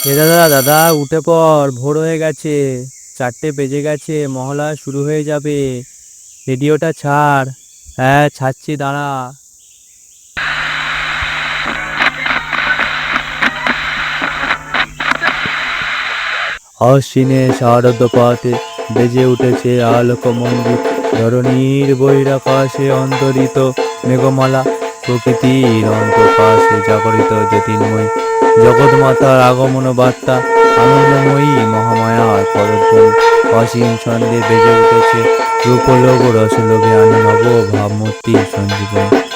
এ দাদা দাদা উঠে পড়, ভোর হয়ে গেছে। 4টে বেজে গেছে, মহলা শুরু হয়ে যাবে। রেডিওটা ছাড়। হ্যাঁ, ছাড়ছি, দাঁড়া। অশ্বিনে শারদ পাতে বেজে উঠেছে আলোক মঞ্জিত। ধরণীর বহিরাকাশে অন্তরিত মেঘমালা, প্রকৃতির অন্তঃপাশে জাগরিত জ্যোতির্ময়ী জগৎমাতার আগমন বার্তা। আনন্দময়ী মহামায়ার পদধ্বনি অসীম ছন্দে বেজে উঠেছে। রূপলোভ রসলোভে আনে নব ভাবমূর্তির সঞ্জীবনী।